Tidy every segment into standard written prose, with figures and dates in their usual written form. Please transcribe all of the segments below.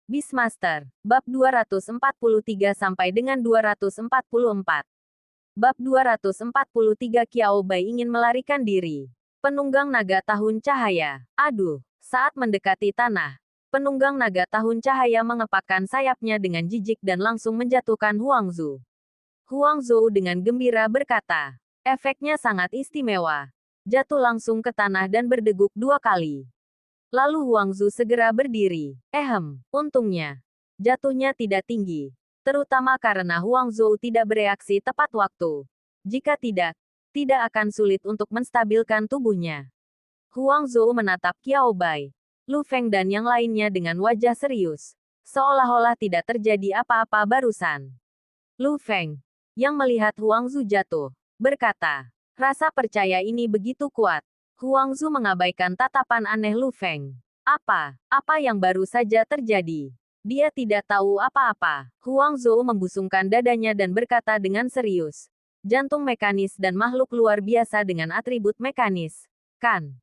Beastmaster, bab 243 sampai dengan 244. Bab 243 Qiao Bai ingin melarikan diri. Penunggang naga tahun cahaya. Aduh, saat mendekati tanah, penunggang naga tahun cahaya mengepakkan sayapnya dengan jijik dan langsung menjatuhkan Huang Zu. Huang Zu dengan gembira berkata, efeknya sangat istimewa. Jatuh langsung ke tanah dan berdeguk 2 kali. Lalu Huang Zu segera berdiri. Untungnya, jatuhnya tidak tinggi. Terutama karena Huang Zu tidak bereaksi tepat waktu. Jika tidak akan sulit untuk menstabilkan tubuhnya. Huang Zu menatap Qiao Bai, Lu Feng dan yang lainnya dengan wajah serius. Seolah-olah tidak terjadi apa-apa barusan. Lu Feng, yang melihat Huang Zu jatuh, berkata, rasa percaya ini begitu kuat. Huang Zu mengabaikan tatapan aneh Lu Feng. Apa yang baru saja terjadi? Dia tidak tahu apa-apa. Huang Zu membusungkan dadanya dan berkata dengan serius. Jantung mekanis dan makhluk luar biasa dengan atribut mekanis. Kan?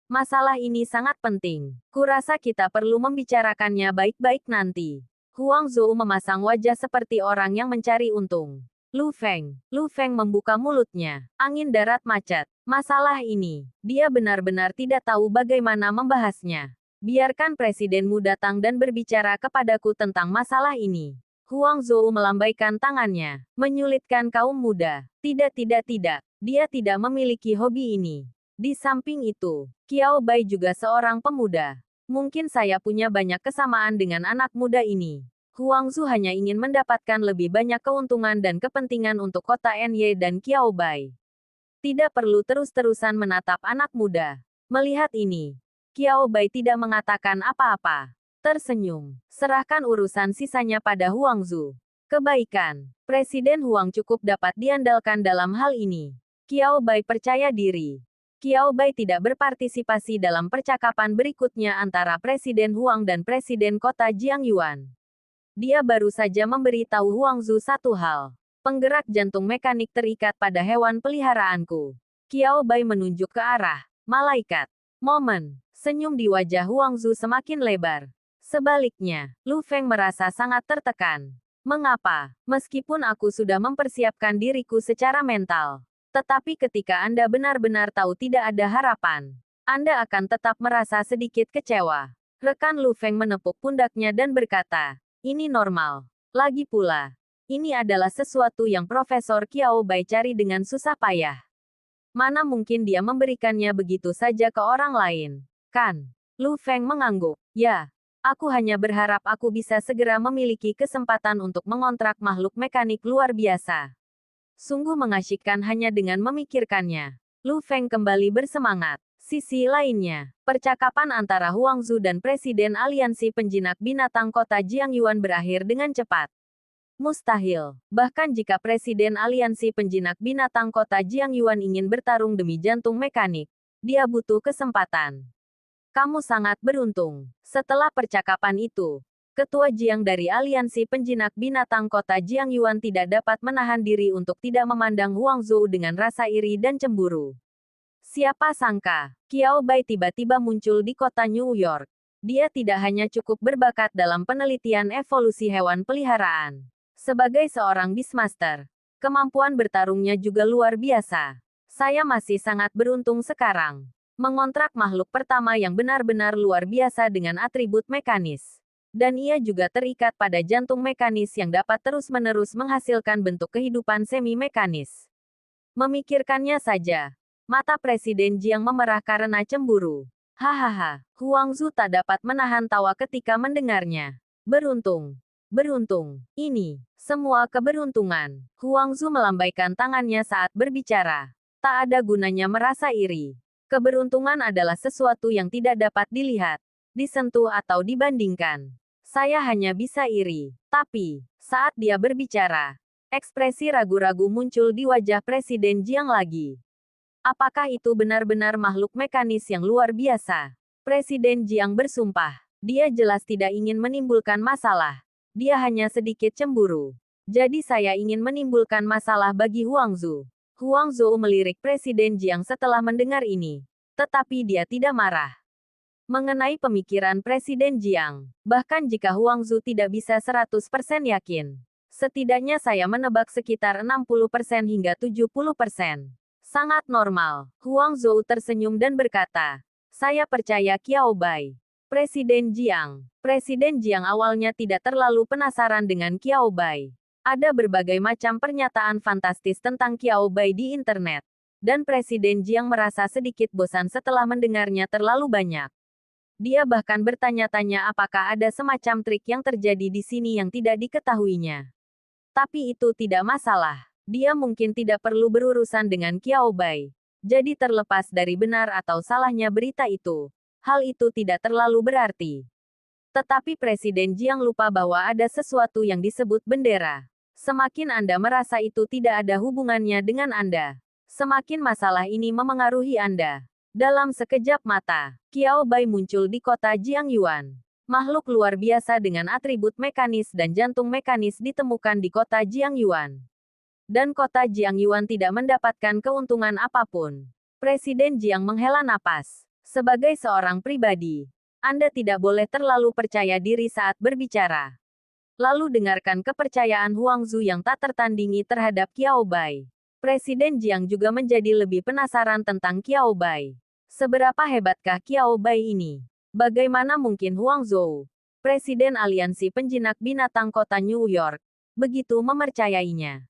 Masalah ini sangat penting. Kurasa kita perlu membicarakannya baik-baik nanti. Huang Zu memasang wajah seperti orang yang mencari untung. Lu Feng membuka mulutnya. Angin darat macet. Masalah ini, dia benar-benar tidak tahu bagaimana membahasnya. Biarkan presidenmu datang dan berbicara kepadaku tentang masalah ini. Huang Zu melambaikan tangannya, menyulitkan kaum muda. Tidak. Dia tidak memiliki hobi ini. Di samping itu, Qiao Bai juga seorang pemuda. Mungkin saya punya banyak kesamaan dengan anak muda ini. Huang Zu hanya ingin mendapatkan lebih banyak keuntungan dan kepentingan untuk kota Ny dan Qiao Bai. Tidak perlu terus-terusan menatap anak muda. Melihat ini, Qiao Bai tidak mengatakan apa-apa. Tersenyum. Serahkan urusan sisanya pada Huang Zu. Kebaikan. Presiden Huang cukup dapat diandalkan dalam hal ini. Qiao Bai percaya diri. Qiao Bai tidak berpartisipasi dalam percakapan berikutnya antara Presiden Huang dan Presiden Kota Jiangyuan. Dia baru saja memberitahu Huang Zu satu hal. Penggerak jantung mekanik terikat pada hewan peliharaanku. Qiao Bai menunjuk ke arah malaikat. Senyum di wajah Huang Zu semakin lebar. Sebaliknya, Lu Feng merasa sangat tertekan. Mengapa? Meskipun aku sudah mempersiapkan diriku secara mental. Tetapi ketika Anda benar-benar tahu tidak ada harapan, Anda akan tetap merasa sedikit kecewa. Rekan Lu Feng menepuk pundaknya dan berkata, ini normal. Lagi pula, ini adalah sesuatu yang Profesor Qiao Bai cari dengan susah payah. Mana mungkin dia memberikannya begitu saja ke orang lain, kan? Lu Feng mengangguk. Ya, aku hanya berharap aku bisa segera memiliki kesempatan untuk mengontrak makhluk mekanik luar biasa. Sungguh mengasyikkan hanya dengan memikirkannya. Lu Feng kembali bersemangat. Sisi lainnya, percakapan antara Huang Zu dan Presiden Aliansi Penjinak Binatang Kota Jiangyuan berakhir dengan cepat. Mustahil. Bahkan jika Presiden Aliansi Penjinak Binatang Kota Jiangyuan ingin bertarung demi jantung mekanik, dia butuh kesempatan. Kamu sangat beruntung. Setelah percakapan itu, Ketua Jiang dari Aliansi Penjinak Binatang Kota Jiangyuan tidak dapat menahan diri untuk tidak memandang Huang Zu dengan rasa iri dan cemburu. Siapa sangka, Qiao Bai tiba-tiba muncul di kota New York. Dia tidak hanya cukup berbakat dalam penelitian evolusi hewan peliharaan. Sebagai seorang Beastmaster, kemampuan bertarungnya juga luar biasa. Saya masih sangat beruntung sekarang. Mengontrak makhluk pertama yang benar-benar luar biasa dengan atribut mekanis. Dan ia juga terikat pada jantung mekanis yang dapat terus-menerus menghasilkan bentuk kehidupan semi-mekanis. Memikirkannya saja, mata Presiden Jiang memerah karena cemburu. Hahaha, Huang Zu tak dapat menahan tawa ketika mendengarnya. Beruntung. Ini, semua keberuntungan. Huang Zu melambaikan tangannya saat berbicara. Tak ada gunanya merasa iri. Keberuntungan adalah sesuatu yang tidak dapat dilihat, disentuh atau dibandingkan. Saya hanya bisa iri. Tapi, saat dia berbicara, ekspresi ragu-ragu muncul di wajah Presiden Jiang lagi. Apakah itu benar-benar makhluk mekanis yang luar biasa? Presiden Jiang bersumpah. Dia jelas tidak ingin menimbulkan masalah. Dia hanya sedikit cemburu. Jadi saya ingin menimbulkan masalah bagi Huang Zu. Huang Zu melirik Presiden Jiang setelah mendengar ini. Tetapi dia tidak marah. mengenai pemikiran Presiden Jiang. Bahkan jika Huang Zhu tidak bisa 100% yakin, setidaknya saya menebak sekitar 60% hingga 70%. Sangat normal. Huang Zhou tersenyum dan berkata, saya percaya Qiao Bai. Presiden Jiang. Presiden Jiang awalnya tidak terlalu penasaran dengan Qiao Bai. Ada berbagai macam pernyataan fantastis tentang Qiao Bai di internet. Dan Presiden Jiang merasa sedikit bosan setelah mendengarnya terlalu banyak. Dia bahkan bertanya-tanya apakah ada semacam trik yang terjadi di sini yang tidak diketahuinya. Tapi itu tidak masalah. Dia mungkin tidak perlu berurusan dengan Qiao Bai. Jadi terlepas dari benar atau salahnya berita itu, hal itu tidak terlalu berarti. Tetapi Presiden Jiang lupa bahwa ada sesuatu yang disebut bendera. Semakin Anda merasa itu tidak ada hubungannya dengan Anda, semakin masalah ini memengaruhi Anda. Dalam sekejap mata, Qiao Bai muncul di kota Jiangyuan. Makhluk luar biasa dengan atribut mekanis dan jantung mekanis ditemukan di kota Jiangyuan. Dan kota Jiangyuan tidak mendapatkan keuntungan apapun. Presiden Jiang menghela napas. Sebagai seorang pribadi, Anda tidak boleh terlalu percaya diri saat berbicara. Lalu dengarkan kepercayaan Huang Zhu yang tak tertandingi terhadap Qiao Bai. Presiden Jiang juga menjadi lebih penasaran tentang Qiao Bai. Seberapa hebatkah Qiao Bai ini? Bagaimana mungkin Huang Zhou, Presiden Aliansi Penjinak Binatang Kota New York, begitu mempercayainya?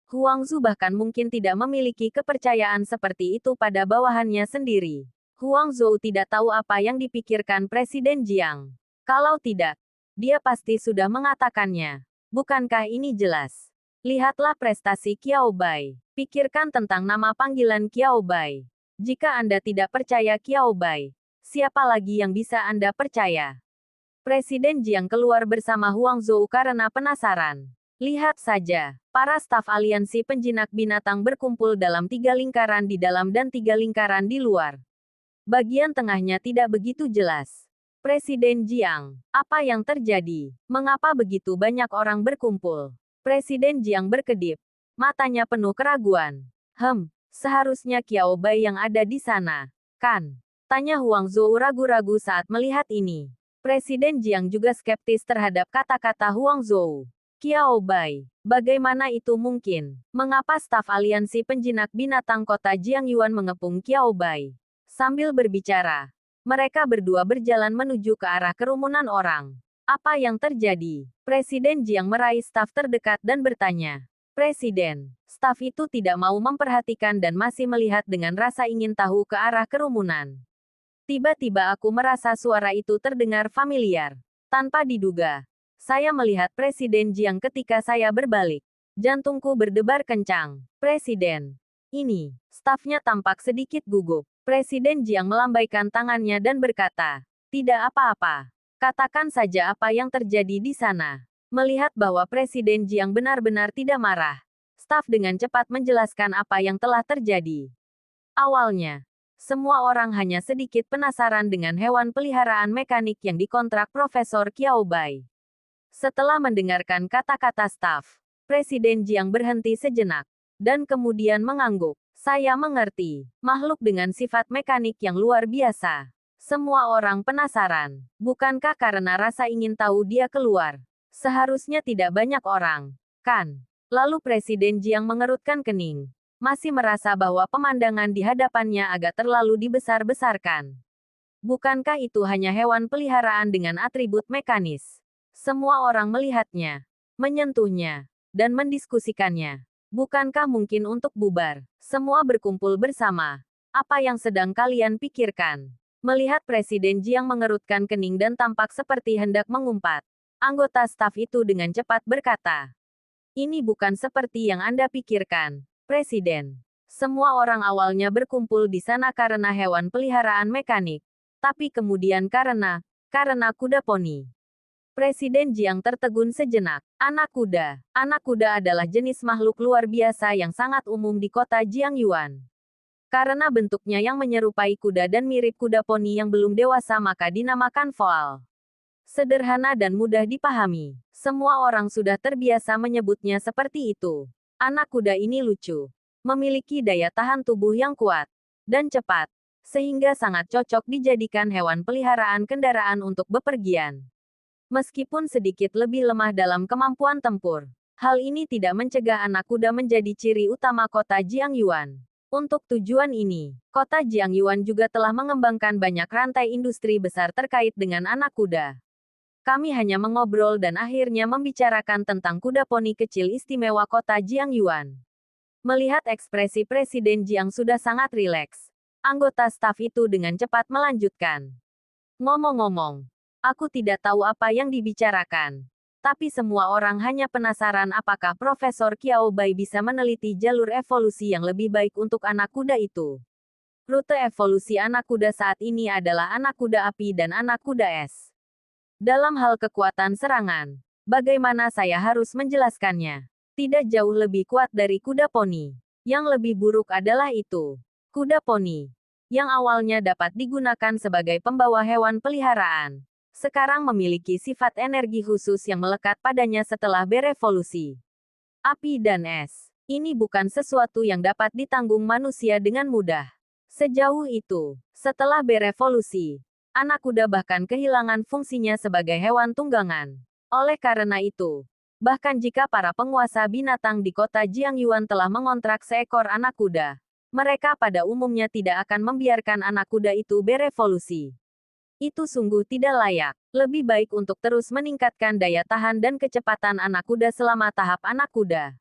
Huang Zhu bahkan mungkin tidak memiliki kepercayaan seperti itu pada bawahannya sendiri. Huang Zhou tidak tahu apa yang dipikirkan Presiden Jiang. Kalau tidak, dia pasti sudah mengatakannya. Bukankah ini jelas? Lihatlah prestasi Qiao Bai. Pikirkan tentang nama panggilan Qiao Bai. Jika Anda tidak percaya Qiao Bai, siapa lagi yang bisa Anda percaya? Presiden Jiang keluar bersama Huang Zhou karena penasaran. Lihat saja, para staf aliansi penjinak binatang berkumpul dalam 3 lingkaran di dalam dan 3 lingkaran di luar. Bagian tengahnya tidak begitu jelas. Presiden Jiang, apa yang terjadi? Mengapa begitu banyak orang berkumpul? Presiden Jiang berkedip. Matanya penuh keraguan. Seharusnya Qiao Bai yang ada di sana, kan? Tanya Huang Zhou ragu-ragu saat melihat ini. Presiden Jiang juga skeptis terhadap kata-kata Huang Zhou. Qiao Bai, bagaimana itu mungkin? Mengapa staf aliansi penjinak binatang kota Jiangyuan mengepung Qiao Bai? Sambil berbicara, mereka berdua berjalan menuju ke arah kerumunan orang. Apa yang terjadi? Presiden Jiang meraih staf terdekat dan bertanya. Presiden, staf itu tidak mau memperhatikan dan masih melihat dengan rasa ingin tahu ke arah kerumunan. Tiba-tiba aku merasa suara itu terdengar familiar. Tanpa diduga, saya melihat Presiden Jiang ketika saya berbalik. Jantungku berdebar kencang. Presiden. Ini, stafnya tampak sedikit gugup. Presiden Jiang melambaikan tangannya dan berkata, tidak apa-apa. Katakan saja apa yang terjadi di sana. Melihat bahwa Presiden Jiang benar-benar tidak marah, staf dengan cepat menjelaskan apa yang telah terjadi. Awalnya, semua orang hanya sedikit penasaran dengan hewan peliharaan mekanik yang dikontrak Profesor Qiao Bai. Setelah mendengarkan kata-kata staf, Presiden Jiang berhenti sejenak, dan kemudian mengangguk. Saya mengerti, makhluk dengan sifat mekanik yang luar biasa. Semua orang penasaran, bukankah karena rasa ingin tahu dia keluar? Seharusnya tidak banyak orang, kan? Lalu Presiden Jiang mengerutkan kening. Masih merasa bahwa pemandangan di hadapannya agak terlalu dibesar-besarkan. Bukankah itu hanya hewan peliharaan dengan atribut mekanis? Semua orang melihatnya, menyentuhnya, dan mendiskusikannya. Bukankah mungkin untuk bubar? Semua berkumpul bersama. Apa yang sedang kalian pikirkan? Melihat Presiden Jiang mengerutkan kening dan tampak seperti hendak mengumpat. Anggota staf itu dengan cepat berkata, ini bukan seperti yang Anda pikirkan, Presiden. Semua orang awalnya berkumpul di sana karena hewan peliharaan mekanik, tapi kemudian karena kuda poni. Presiden Jiang tertegun sejenak. Anak kuda adalah jenis makhluk luar biasa yang sangat umum di kota Jiangyuan. Karena bentuknya yang menyerupai kuda dan mirip kuda poni yang belum dewasa maka dinamakan foal. Sederhana dan mudah dipahami. Semua orang sudah terbiasa menyebutnya seperti itu. Anak kuda ini lucu. Memiliki daya tahan tubuh yang kuat. Dan cepat. sehingga sangat cocok dijadikan hewan peliharaan kendaraan untuk bepergian. Meskipun sedikit lebih lemah dalam kemampuan tempur, hal ini tidak mencegah anak kuda menjadi ciri utama kota Jiangyuan. Untuk tujuan ini, kota Jiangyuan juga telah mengembangkan banyak rantai industri besar terkait dengan anak kuda. Kami hanya mengobrol dan akhirnya membicarakan tentang kuda poni kecil istimewa kota Jiangyuan. Melihat ekspresi Presiden Jiang sudah sangat rileks, anggota staf itu dengan cepat melanjutkan. Ngomong-ngomong, aku tidak tahu apa yang dibicarakan. Tapi semua orang hanya penasaran apakah Profesor Qiao Bai bisa meneliti jalur evolusi yang lebih baik untuk anak kuda itu. Rute evolusi anak kuda saat ini adalah anak kuda api dan anak kuda es. Dalam hal kekuatan serangan, bagaimana saya harus menjelaskannya? Tidak jauh lebih kuat dari kuda poni. Yang lebih buruk adalah itu. Kuda poni, yang awalnya dapat digunakan sebagai pembawa hewan peliharaan, sekarang memiliki sifat energi khusus yang melekat padanya setelah berevolusi. Api dan es, ini bukan sesuatu yang dapat ditanggung manusia dengan mudah. Sejauh itu, setelah berevolusi, anak kuda bahkan kehilangan fungsinya sebagai hewan tunggangan. Oleh karena itu, bahkan jika para penguasa binatang di kota Jiangyuan telah mengontrak seekor anak kuda, mereka pada umumnya tidak akan membiarkan anak kuda itu berevolusi. Itu sungguh tidak layak. Lebih baik untuk terus meningkatkan daya tahan dan kecepatan anak kuda selama tahap anak kuda.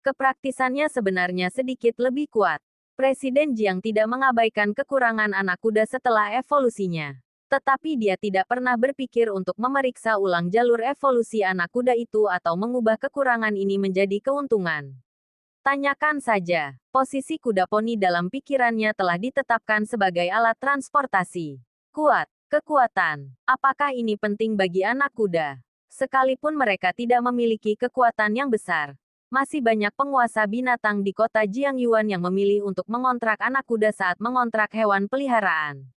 Kepraktisannya sebenarnya sedikit lebih kuat. Presiden Jiang tidak mengabaikan kekurangan anak kuda setelah evolusinya. Tetapi dia tidak pernah berpikir untuk memeriksa ulang jalur evolusi anak kuda itu atau mengubah kekurangan ini menjadi keuntungan. Tanyakan saja, posisi kuda poni dalam pikirannya telah ditetapkan sebagai alat transportasi. Kuat, kekuatan, apakah ini penting bagi anak kuda? Sekalipun mereka tidak memiliki kekuatan yang besar, masih banyak penguasa binatang di kota Jiangyuan yang memilih untuk mengontrak anak kuda saat mengontrak hewan peliharaan.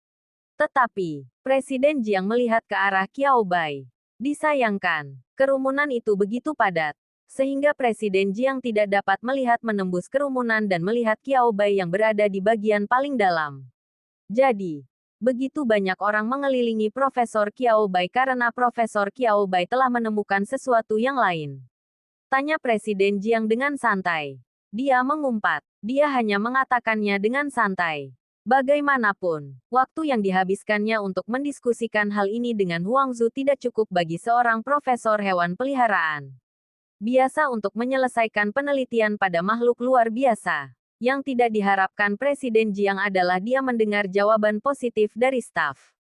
Tetapi, Presiden Jiang melihat ke arah Qiao Bai. Disayangkan, kerumunan itu begitu padat, sehingga Presiden Jiang tidak dapat melihat menembus kerumunan dan melihat Qiao Bai yang berada di bagian paling dalam. Jadi, begitu banyak orang mengelilingi Profesor Qiao Bai karena Profesor Qiao Bai telah menemukan sesuatu yang lain. Tanya Presiden Jiang dengan santai. Dia mengumpat. Dia hanya mengatakannya dengan santai. Bagaimanapun, waktu yang dihabiskannya untuk mendiskusikan hal ini dengan Huang Zu tidak cukup bagi seorang profesor hewan peliharaan. Biasa untuk menyelesaikan penelitian pada makhluk luar biasa. Yang tidak diharapkan Presiden Jiang adalah dia mendengar jawaban positif dari staf.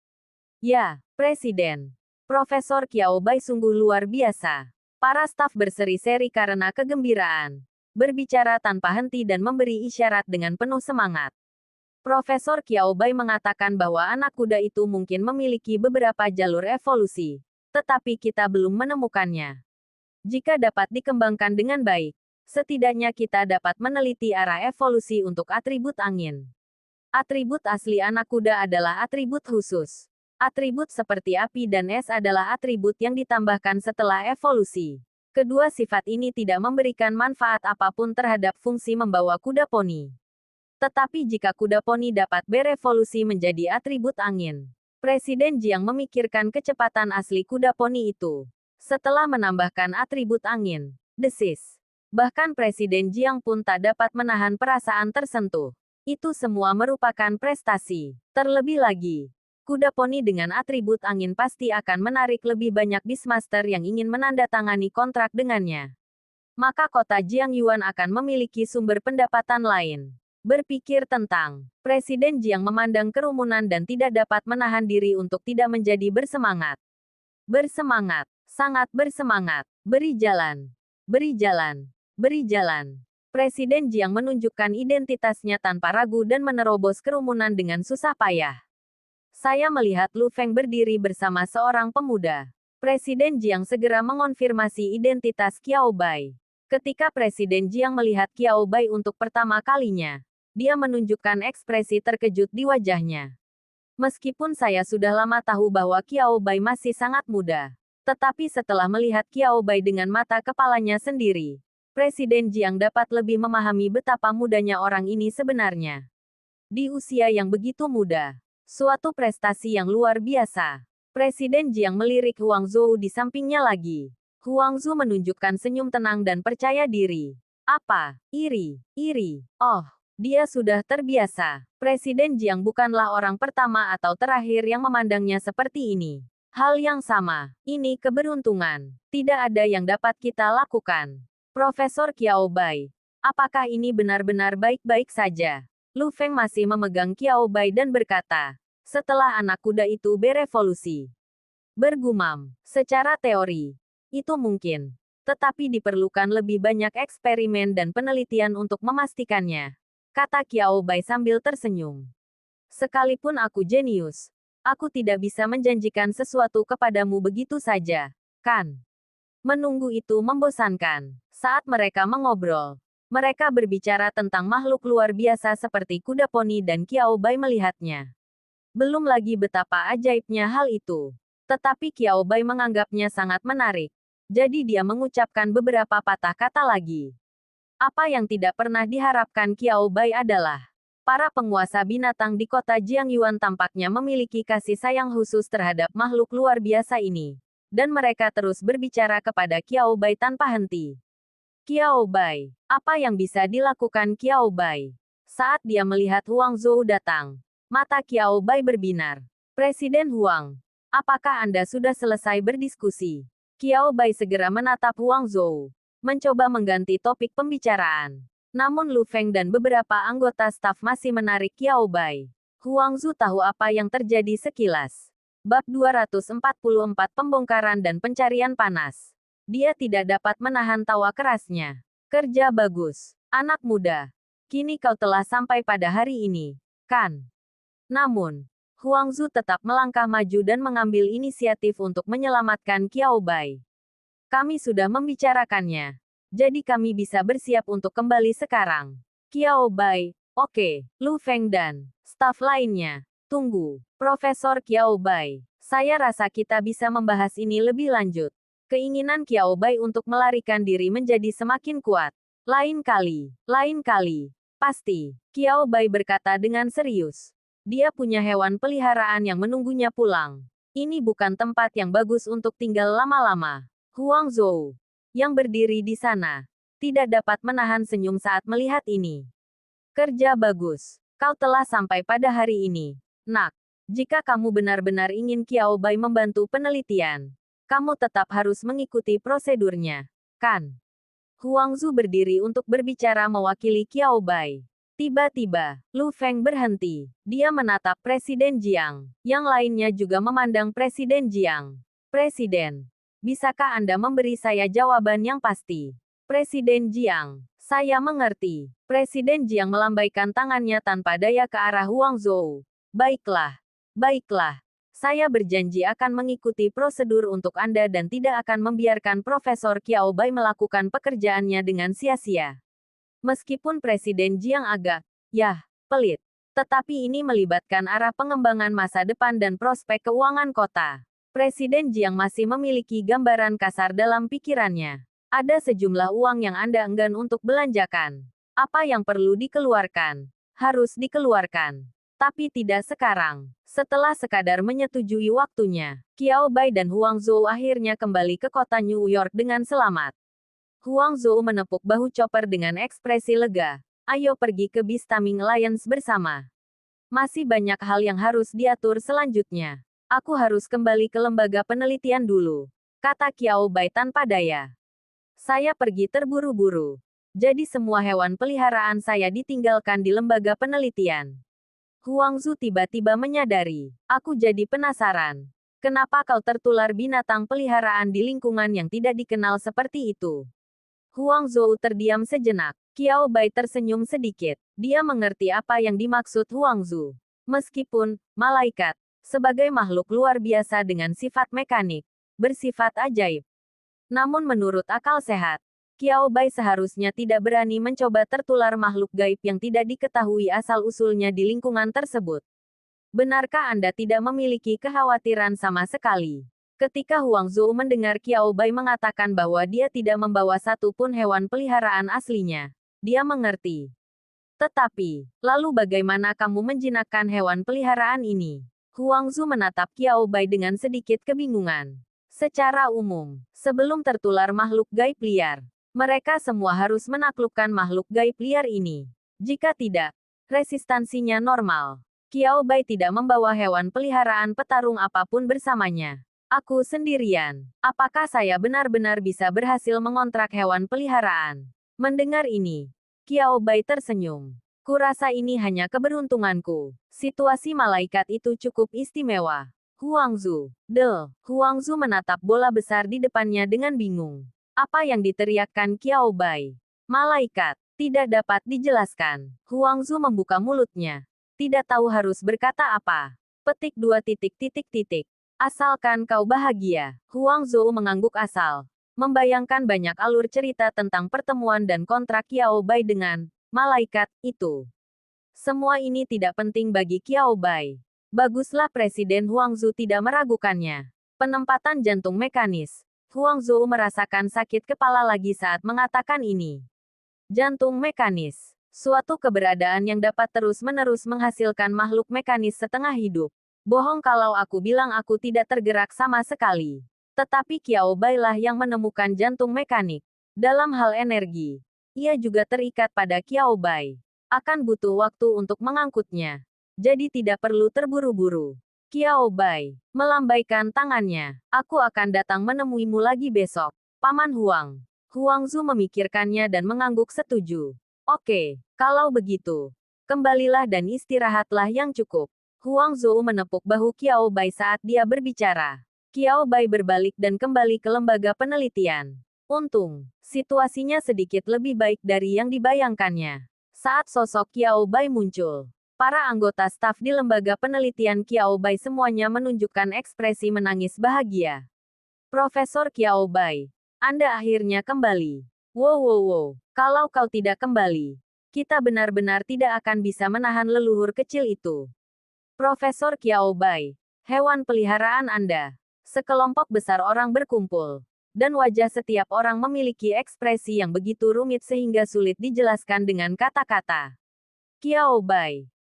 Ya, Presiden. Profesor Qiao Bai sungguh luar biasa. Para staf berseri-seri karena kegembiraan. Berbicara tanpa henti dan memberi isyarat dengan penuh semangat. Profesor Qiao Bai mengatakan bahwa anak kuda itu mungkin memiliki beberapa jalur evolusi, tetapi kita belum menemukannya. Jika dapat dikembangkan dengan baik, setidaknya kita dapat meneliti arah evolusi untuk atribut angin. Atribut asli anak kuda adalah atribut khusus. Atribut seperti api dan es adalah atribut yang ditambahkan setelah evolusi. Kedua sifat ini tidak memberikan manfaat apapun terhadap fungsi membawa kuda poni. Tetapi jika kuda poni dapat berevolusi menjadi atribut angin, Presiden Jiang memikirkan kecepatan asli kuda poni itu. Setelah menambahkan atribut angin, desis. Bahkan Presiden Jiang pun tak dapat menahan perasaan tersentuh. Itu semua merupakan prestasi. Terlebih lagi, kuda poni dengan atribut angin pasti akan menarik lebih banyak Beastmaster yang ingin menandatangani kontrak dengannya. Maka kota Jiangyuan akan memiliki sumber pendapatan lain. Berpikir tentang, Presiden Jiang memandang kerumunan dan tidak dapat menahan diri untuk tidak menjadi bersemangat. Bersemangat, sangat bersemangat, beri jalan, beri jalan, beri jalan. Presiden Jiang menunjukkan identitasnya tanpa ragu dan menerobos kerumunan dengan susah payah. Saya melihat Lu Feng berdiri bersama seorang pemuda. Presiden Jiang segera mengonfirmasi identitas Qiao Bai. Ketika Presiden Jiang melihat Qiao Bai untuk pertama kalinya, dia menunjukkan ekspresi terkejut di wajahnya. Meskipun saya sudah lama tahu bahwa Qiao Bai masih sangat muda, tetapi setelah melihat Qiao Bai dengan mata kepalanya sendiri, Presiden Jiang dapat lebih memahami betapa mudanya orang ini sebenarnya. Di usia yang begitu muda. Suatu prestasi yang luar biasa. Presiden Jiang melirik Huang Zhou di sampingnya lagi. Huang Zhou menunjukkan senyum tenang dan percaya diri. Apa? Iri. Iri. Oh, dia sudah terbiasa. Presiden Jiang bukanlah orang pertama atau terakhir yang memandangnya seperti ini. Hal yang sama. Ini keberuntungan. Tidak ada yang dapat kita lakukan. Profesor Qiao Bai. Apakah ini benar-benar baik-baik saja? Lu Feng masih memegang Qiao Bai dan berkata, setelah anak kuda itu berevolusi. Bergumam, secara teori, itu mungkin. Tetapi diperlukan lebih banyak eksperimen dan penelitian untuk memastikannya. Kata Qiao Bai sambil tersenyum. Sekalipun aku jenius, aku tidak bisa menjanjikan sesuatu kepadamu begitu saja, kan? Menunggu itu membosankan. Saat mereka mengobrol, mereka berbicara tentang makhluk luar biasa seperti kuda poni dan Qiao Bai melihatnya. Belum lagi betapa ajaibnya hal itu. Tetapi Qiao Bai menganggapnya sangat menarik. Jadi dia mengucapkan beberapa patah kata lagi. Apa yang tidak pernah diharapkan Qiao Bai adalah para penguasa binatang di kota Jiangyuan tampaknya memiliki kasih sayang khusus terhadap makhluk luar biasa ini. Dan mereka terus berbicara kepada Qiao Bai tanpa henti. Qiao Bai, apa yang bisa dilakukan Qiao Bai? Saat dia melihat Huang Zhou datang, mata Qiao Bai berbinar. Presiden Huang, apakah Anda sudah selesai berdiskusi? Qiao Bai segera menatap Huang Zhou, mencoba mengganti topik pembicaraan. Namun Lu Feng dan beberapa anggota staf masih menarik Qiao Bai. Huang Zhou tahu apa yang terjadi sekilas. Bab 244 Pembongkaran dan Pencarian Panas. Dia tidak dapat menahan tawa kerasnya. Kerja bagus, anak muda. Kini kau telah sampai pada hari ini, kan? Namun, Huang Zhou tetap melangkah maju dan mengambil inisiatif untuk menyelamatkan Qiao Bai. Kami sudah membicarakannya. Jadi kami bisa bersiap untuk kembali sekarang. Qiao Bai, oke, Lu Feng dan staf lainnya. Tunggu, Profesor Qiao Bai. Saya rasa kita bisa membahas ini lebih lanjut. Keinginan Qiao Bai untuk melarikan diri menjadi semakin kuat. Lain kali, pasti. Qiao Bai berkata dengan serius. Dia punya hewan peliharaan yang menunggunya pulang. Ini bukan tempat yang bagus untuk tinggal lama-lama. Huang Zhou, yang berdiri di sana, tidak dapat menahan senyum saat melihat ini. Kerja bagus. Kau telah sampai pada hari ini, nak. Jika kamu benar-benar ingin Qiao Bai membantu penelitian, kamu tetap harus mengikuti prosedurnya, kan? Huang Zhou berdiri untuk berbicara mewakili Qiao Bai. Tiba-tiba, Lu Feng berhenti. Dia menatap Presiden Jiang. Yang lainnya juga memandang Presiden Jiang. Presiden, bisakah Anda memberi saya jawaban yang pasti? Presiden Jiang, saya mengerti. Presiden Jiang melambaikan tangannya tanpa daya ke arah Huang Zhou. Baiklah, saya berjanji akan mengikuti prosedur untuk Anda dan tidak akan membiarkan Profesor Qiao Bai melakukan pekerjaannya dengan sia-sia. Meskipun Presiden Jiang agak, pelit. Tetapi ini melibatkan arah pengembangan masa depan dan prospek keuangan kota. Presiden Jiang masih memiliki gambaran kasar dalam pikirannya. Ada sejumlah uang yang Anda enggan untuk belanjakan. Apa yang perlu dikeluarkan? Harus dikeluarkan. Tapi tidak sekarang. Setelah sekadar menyetujui waktunya, Qiao Bai dan Huang Zhou akhirnya kembali ke kota New York dengan selamat. Huang Zhou menepuk bahu Chopper dengan ekspresi lega. Ayo pergi ke Beastaming Alliance bersama. Masih banyak hal yang harus diatur selanjutnya. Aku harus kembali ke lembaga penelitian dulu, kata Qiao Bai tanpa daya. Saya pergi terburu-buru. Jadi semua hewan peliharaan saya ditinggalkan di lembaga penelitian. Huang Zhou tiba-tiba menyadari. Aku jadi penasaran. Kenapa kau tertular binatang peliharaan di lingkungan yang tidak dikenal seperti itu? Huang Zhou terdiam sejenak. Qiao Bai tersenyum sedikit. Dia mengerti apa yang dimaksud Huang Zhou. Meskipun, malaikat, sebagai makhluk luar biasa dengan sifat mekanik, bersifat ajaib. Namun menurut akal sehat, Qiao Bai seharusnya tidak berani mencoba tertular makhluk gaib yang tidak diketahui asal-usulnya di lingkungan tersebut. Benarkah Anda tidak memiliki kekhawatiran sama sekali? Ketika Huang Zhou mendengar Qiao Bai mengatakan bahwa dia tidak membawa satu pun hewan peliharaan aslinya, dia mengerti. Tetapi, lalu bagaimana kamu menjinakkan hewan peliharaan ini? Huangzu menatap Qiao Bai dengan sedikit kebingungan. Secara umum, sebelum tertular makhluk gaib liar, mereka semua harus menaklukkan makhluk gaib liar ini. Jika tidak, resistansinya normal. Qiao Bai tidak membawa hewan peliharaan petarung apapun bersamanya. Aku sendirian. Apakah saya benar-benar bisa berhasil mengontrak hewan peliharaan? Mendengar ini, Qiao Bai tersenyum. Kurasa ini hanya keberuntunganku. Situasi malaikat itu cukup istimewa. Huangzu. Huangzu menatap bola besar di depannya dengan bingung. Apa yang diteriakkan Qiao Bai? Malaikat. Tidak dapat dijelaskan. Huangzu membuka mulutnya. Tidak tahu harus berkata apa. Petik 2 titik titik titik. Asalkan kau bahagia. Huangzu mengangguk asal. Membayangkan banyak alur cerita tentang pertemuan dan kontrak Qiao Bai dengan malaikat itu. Semua ini tidak penting bagi Qiao Bai. Baguslah Presiden Huangzu tidak meragukannya. Penempatan jantung mekanis. Huangzu merasakan sakit kepala lagi saat mengatakan ini. Jantung mekanis. Suatu keberadaan yang dapat terus-menerus menghasilkan makhluk mekanis setengah hidup. Bohong kalau aku bilang aku tidak tergerak sama sekali. Tetapi Qiao Bai lah yang menemukan jantung mekanik. Dalam hal energi, ia juga terikat pada Qiao Bai. Akan butuh waktu untuk mengangkutnya. Jadi tidak perlu terburu-buru. Qiao Bai melambaikan tangannya. Aku akan datang menemuimu lagi besok. Paman Huang. Huangzu memikirkannya dan mengangguk setuju. Oke, kalau begitu. Kembalilah dan istirahatlah yang cukup. Huangzu menepuk bahu Qiao Bai saat dia berbicara. Qiao Bai berbalik dan kembali ke lembaga penelitian. Untung, situasinya sedikit lebih baik dari yang dibayangkannya. Saat sosok Qiao Bai muncul, para anggota staf di lembaga penelitian Qiao Bai semuanya menunjukkan ekspresi menangis bahagia. Profesor Qiao Bai, Anda akhirnya kembali. Wow, kalau kau tidak kembali, kita benar-benar tidak akan bisa menahan leluhur kecil itu. Profesor Qiao Bai, hewan peliharaan Anda. Sekelompok besar orang berkumpul. Dan wajah setiap orang memiliki ekspresi yang begitu rumit sehingga sulit dijelaskan dengan kata-kata. Qiao Bai.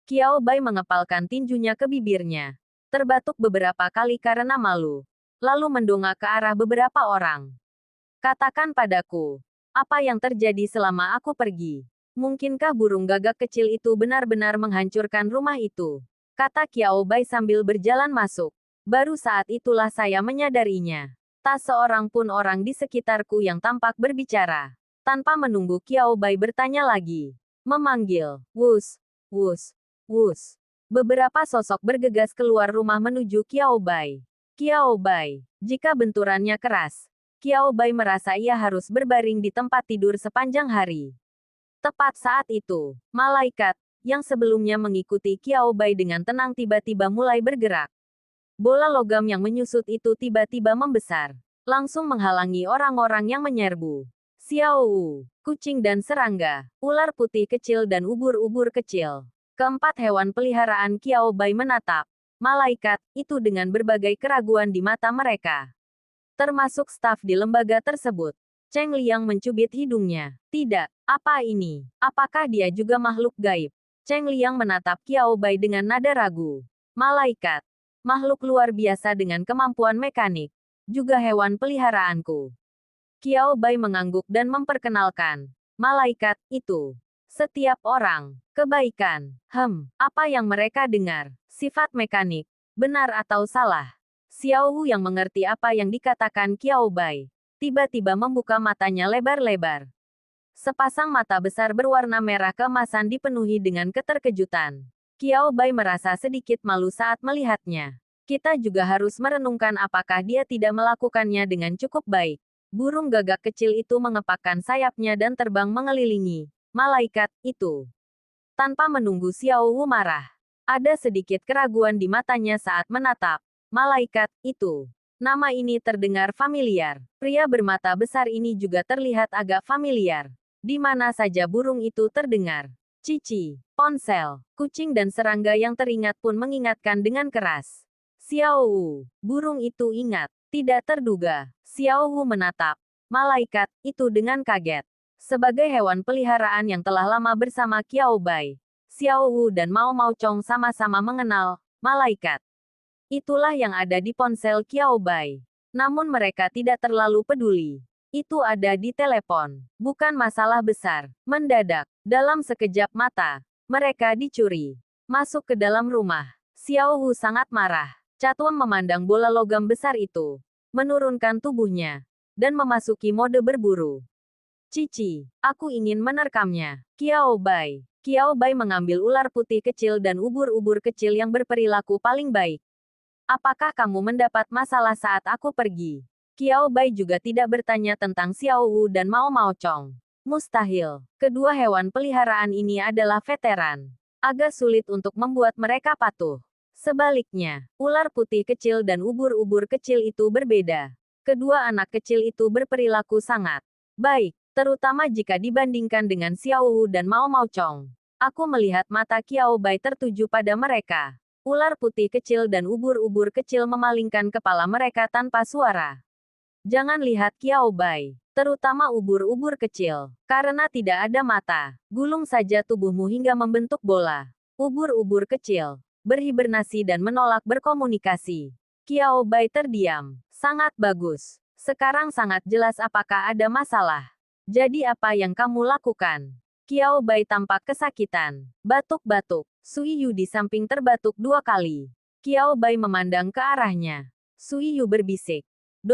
Qiao Bai mengepalkan tinjunya ke bibirnya. Terbatuk beberapa kali karena malu. Lalu mendongak ke arah beberapa orang. Katakan padaku, apa yang terjadi selama aku pergi? Mungkinkah burung gagak kecil itu benar-benar menghancurkan rumah itu? Kata Qiao Bai sambil berjalan masuk. Baru saat itulah saya menyadarinya. Tak seorang pun orang di sekitarku yang tampak berbicara. Tanpa menunggu Qiao Bai bertanya lagi. Memanggil, wus, wus, wus. Beberapa sosok bergegas keluar rumah menuju Qiao Bai. Qiao Bai, jika benturannya keras. Qiao Bai merasa ia harus berbaring di tempat tidur sepanjang hari. Tepat saat itu, malaikat, yang sebelumnya mengikuti Qiao Bai dengan tenang tiba-tiba mulai bergerak. Bola logam yang menyusut itu tiba-tiba membesar. Langsung menghalangi orang-orang yang menyerbu. Xiao Wu, kucing dan serangga, ular putih kecil dan ubur-ubur kecil. Keempat hewan peliharaan Qiao Bai menatap malaikat itu dengan berbagai keraguan di mata mereka. Termasuk staf di lembaga tersebut. Cheng Liang mencubit hidungnya. Tidak, apa ini? Apakah dia juga makhluk gaib? Cheng Liang menatap Qiao Bai dengan nada ragu. Malaikat. Makhluk luar biasa dengan kemampuan mekanik. Juga hewan peliharaanku. Qiao Bai mengangguk dan memperkenalkan. Malaikat, itu. Setiap orang. Kebaikan. Apa yang mereka dengar? Sifat mekanik. Benar atau salah? Xiao Wu yang mengerti apa yang dikatakan Qiao Bai. Tiba-tiba membuka matanya lebar-lebar. Sepasang mata besar berwarna merah keemasan dipenuhi dengan keterkejutan. Qiao Bai merasa sedikit malu saat melihatnya. Kita juga harus merenungkan apakah dia tidak melakukannya dengan cukup baik. Burung gagak kecil itu mengepakkan sayapnya dan terbang mengelilingi malaikat itu. Tanpa menunggu Xiao Wu marah. Ada sedikit keraguan di matanya saat menatap malaikat itu. Nama ini terdengar familiar. Pria bermata besar ini juga terlihat agak familiar. Di mana saja burung itu terdengar. Cici, ponsel, kucing dan serangga yang teringat pun mengingatkan dengan keras. Xiao Wu, burung itu ingat. Tidak terduga. Xiao Wu menatap malaikat itu dengan kaget. Sebagai hewan peliharaan yang telah lama bersama Qiao Bai, Xiao Wu dan Mao Mao Chong sama-sama mengenal malaikat. Itulah yang ada di ponsel Qiao Bai. Namun mereka tidak terlalu peduli. Itu ada di telepon. Bukan masalah besar. Mendadak, dalam sekejap mata, mereka dicuri. Masuk ke dalam rumah. Xiao Wu sangat marah. Catuam memandang bola logam besar itu. Menurunkan tubuhnya. Dan memasuki mode berburu. Cici, aku ingin menerkamnya. Qiao Bai. Qiao Bai mengambil ular putih kecil dan ubur-ubur kecil yang berperilaku paling baik. Apakah kamu mendapat masalah saat aku pergi? Qiao Bai juga tidak bertanya tentang Xiao Wu dan Mao Mao Chong. Mustahil. Kedua hewan peliharaan ini adalah veteran. Agak sulit untuk membuat mereka patuh. Sebaliknya, ular putih kecil dan ubur-ubur kecil itu berbeda. Kedua anak kecil itu berperilaku sangat baik, terutama jika dibandingkan dengan Xiao Wu dan Mao Mao Chong. Aku melihat mata Qiao Bai tertuju pada mereka. Ular putih kecil dan ubur-ubur kecil memalingkan kepala mereka tanpa suara. Jangan lihat Qiao Bai, terutama ubur-ubur kecil, karena tidak ada mata. Gulung saja tubuhmu hingga membentuk bola. Ubur-ubur kecil berhibernasi dan menolak berkomunikasi. Qiao Bai terdiam. Sangat bagus. Sekarang sangat jelas apakah ada masalah. Jadi apa yang kamu lakukan? Qiao Bai tampak kesakitan. Batuk-batuk. Sui Yu di samping terbatuk 2 kali. Qiao Bai memandang ke arahnya. Sui Yu berbisik.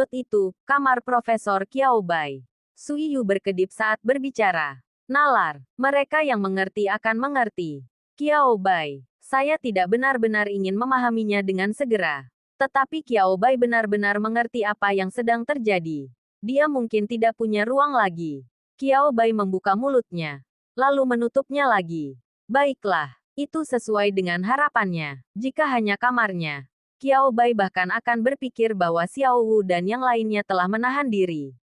Itu, kamar Profesor Qiao Bai. Sui Yu berkedip saat berbicara. Nalar, mereka yang mengerti akan mengerti. Qiao Bai, saya tidak benar-benar ingin memahaminya dengan segera. Tetapi Qiao Bai benar-benar mengerti apa yang sedang terjadi. Dia mungkin tidak punya ruang lagi. Qiao Bai membuka mulutnya, lalu menutupnya lagi. Baiklah, itu sesuai dengan harapannya. Jika hanya kamarnya, Qiao Bai bahkan akan berpikir bahwa Xiao Wu dan yang lainnya telah menahan diri.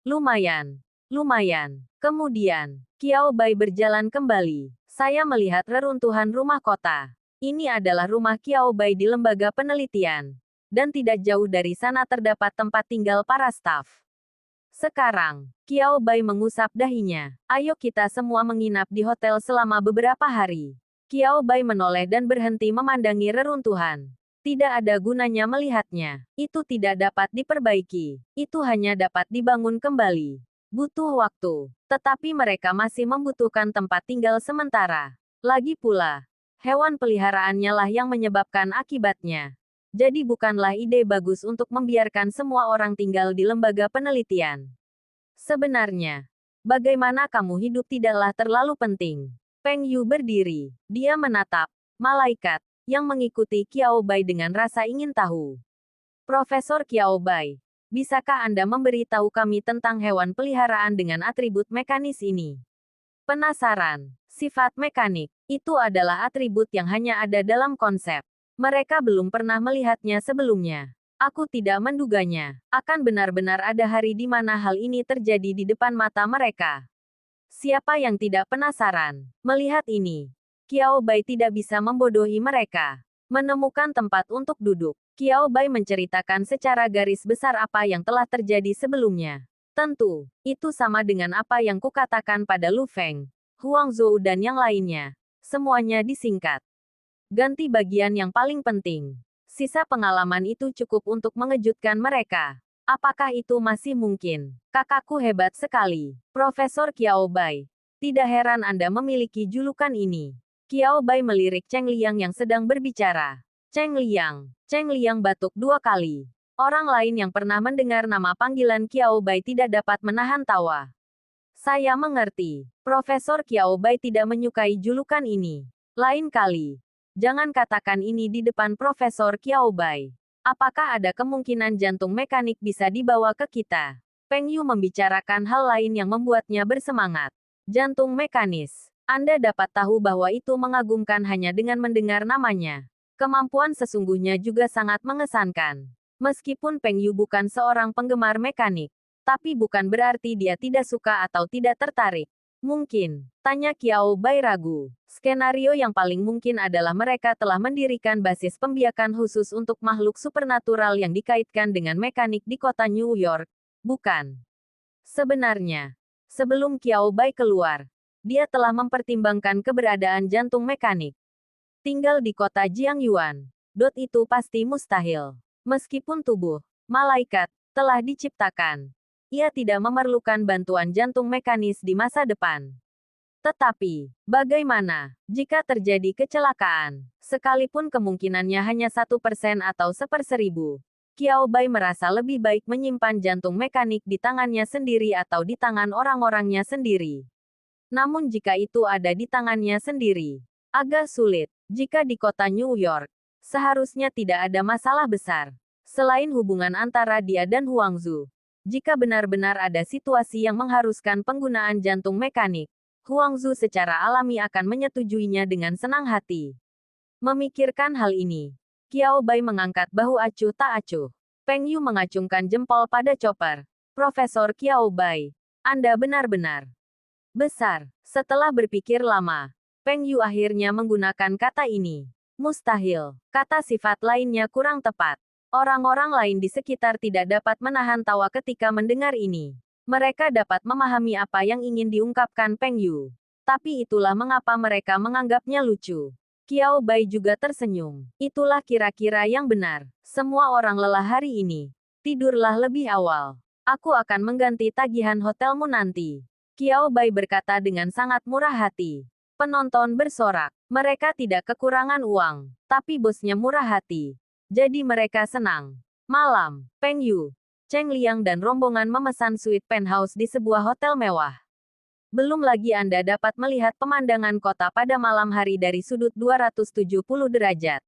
Lumayan. Kemudian, Qiao Bai berjalan kembali. Saya melihat reruntuhan rumah kota. Ini adalah rumah Qiao Bai di lembaga penelitian. Dan tidak jauh dari sana terdapat tempat tinggal para staf. Sekarang, Qiao Bai mengusap dahinya. Ayo kita semua menginap di hotel selama beberapa hari. Qiao Bai menoleh dan berhenti memandangi reruntuhan. Tidak ada gunanya melihatnya. Itu tidak dapat diperbaiki. Itu hanya dapat dibangun kembali. Butuh waktu. Tetapi mereka masih membutuhkan tempat tinggal sementara. Lagi pula, hewan peliharaannya lah yang menyebabkan akibatnya. Jadi bukanlah ide bagus untuk membiarkan semua orang tinggal di lembaga penelitian. Sebenarnya, bagaimana kamu hidup tidaklah terlalu penting. Peng Yu berdiri. Dia menatap malaikat yang mengikuti Qiao Bai dengan rasa ingin tahu. Profesor Qiao Bai, bisakah Anda memberitahu kami tentang hewan peliharaan dengan atribut mekanis ini? Penasaran. Sifat mekanik, itu adalah atribut yang hanya ada dalam konsep. Mereka belum pernah melihatnya sebelumnya. Aku tidak menduganya. Akan benar-benar ada hari di mana hal ini terjadi di depan mata mereka. Siapa yang tidak penasaran melihat ini? Qiao Bai tidak bisa membodohi mereka. Menemukan tempat untuk duduk, Qiao Bai menceritakan secara garis besar apa yang telah terjadi sebelumnya. Tentu, itu sama dengan apa yang kukatakan pada Lu Feng, Huang Zhou dan yang lainnya. Semuanya disingkat. Ganti bagian yang paling penting. Sisa pengalaman itu cukup untuk mengejutkan mereka. Apakah itu masih mungkin? Kakakku hebat sekali. Profesor Qiao Bai. Tidak heran Anda memiliki julukan ini. Qiao Bai melirik Cheng Liang yang sedang berbicara. Cheng Liang batuk 2 kali. Orang lain yang pernah mendengar nama panggilan Qiao Bai tidak dapat menahan tawa. Saya mengerti. Profesor Qiao Bai tidak menyukai julukan ini. Lain kali, jangan katakan ini di depan Profesor Qiao Bai. Apakah ada kemungkinan jantung mekanik bisa dibawa ke kita? Peng Yu membicarakan hal lain yang membuatnya bersemangat. Jantung mekanis. Anda dapat tahu bahwa itu mengagumkan hanya dengan mendengar namanya. Kemampuan sesungguhnya juga sangat mengesankan. Meskipun Peng Yu bukan seorang penggemar mekanik, tapi bukan berarti dia tidak suka atau tidak tertarik. Mungkin, tanya Qiao Bai ragu. Skenario yang paling mungkin adalah mereka telah mendirikan basis pembiakan khusus untuk makhluk supernatural yang dikaitkan dengan mekanik di kota New York. Bukan. Sebenarnya, Sebelum Qiao Bai keluar, dia telah mempertimbangkan keberadaan jantung mekanik. Tinggal di kota Jiangyuan, itu pasti mustahil. Meskipun tubuh malaikat telah diciptakan, ia tidak memerlukan bantuan jantung mekanis di masa depan. Tetapi, bagaimana jika terjadi kecelakaan? Sekalipun kemungkinannya hanya 1% atau 1/1000, Qiao Bai merasa lebih baik menyimpan jantung mekanik di tangannya sendiri atau di tangan orang-orangnya sendiri. Namun jika itu ada di tangannya sendiri, agak sulit. Jika di kota New York, seharusnya tidak ada masalah besar. Selain hubungan antara dia dan Huangzu, jika benar-benar ada situasi yang mengharuskan penggunaan jantung mekanik, Huangzu secara alami akan menyetujuinya dengan senang hati. Memikirkan hal ini, Qiao Bai mengangkat bahu acuh tak acuh. Peng Yu mengacungkan jempol pada chopper. Profesor Qiao Bai, Anda benar-benar besar. Setelah berpikir lama, Peng Yu akhirnya menggunakan kata ini. Mustahil. Kata sifat lainnya kurang tepat. Orang-orang lain di sekitar tidak dapat menahan tawa ketika mendengar ini. Mereka dapat memahami apa yang ingin diungkapkan Peng Yu. Tapi itulah mengapa mereka menganggapnya lucu. Qiao Bai juga tersenyum. Itulah kira-kira yang benar. Semua orang lelah hari ini. Tidurlah lebih awal. Aku akan mengganti tagihan hotelmu nanti. Qiao Bai berkata dengan sangat murah hati. Penonton bersorak. Mereka tidak kekurangan uang. Tapi bosnya murah hati. Jadi mereka senang. Malam, Peng Yu, Cheng Liang dan rombongan memesan suite penthouse di sebuah hotel mewah. Belum lagi Anda dapat melihat pemandangan kota pada malam hari dari sudut 270 derajat.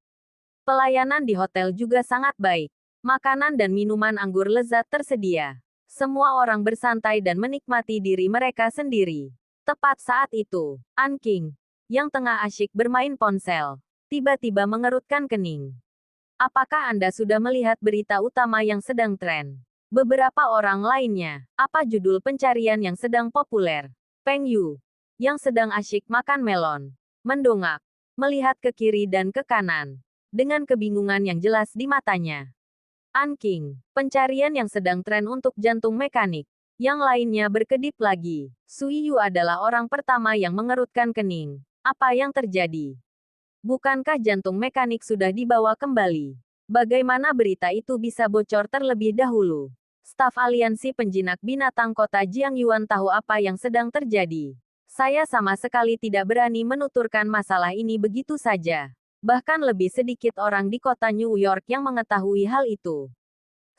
Pelayanan di hotel juga sangat baik. Makanan dan minuman anggur lezat tersedia. Semua orang bersantai dan menikmati diri mereka sendiri. Tepat saat itu, An King, yang tengah asyik bermain ponsel, tiba-tiba mengerutkan kening. Apakah Anda sudah melihat berita utama yang sedang tren? Beberapa orang lainnya, apa judul pencarian yang sedang populer? Peng Yu, yang sedang asyik makan melon, mendongak, melihat ke kiri dan ke kanan, dengan kebingungan yang jelas di matanya. An King, pencarian yang sedang tren untuk jantung mekanik. Yang lainnya berkedip lagi. Sui Yu adalah orang pertama yang mengerutkan kening. Apa yang terjadi? Bukankah jantung mekanik sudah dibawa kembali? Bagaimana berita itu bisa bocor terlebih dahulu? Staf Aliansi Penjinak Binatang Kota Jiangyuan tahu apa yang sedang terjadi. Saya sama sekali tidak berani menuturkan masalah ini begitu saja. Bahkan lebih sedikit orang di kota New York yang mengetahui hal itu.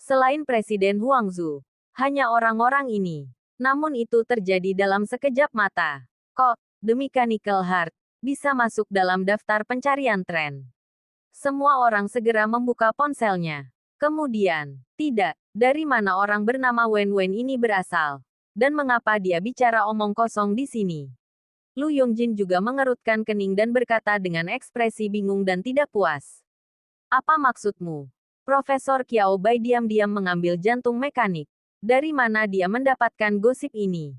Selain Presiden Huangzu, hanya orang-orang ini. Namun itu terjadi dalam sekejap mata. Kok, The Mechanical Heart, bisa masuk dalam daftar pencarian tren? Semua orang segera membuka ponselnya. Kemudian, tidak, dari mana orang bernama Wen Wen ini berasal? Dan mengapa dia bicara omong kosong di sini? Lu Yongjin juga mengerutkan kening dan berkata dengan ekspresi bingung dan tidak puas. Apa maksudmu? Profesor Qiao Bai diam-diam mengambil jantung mekanik. Dari mana dia mendapatkan gosip ini?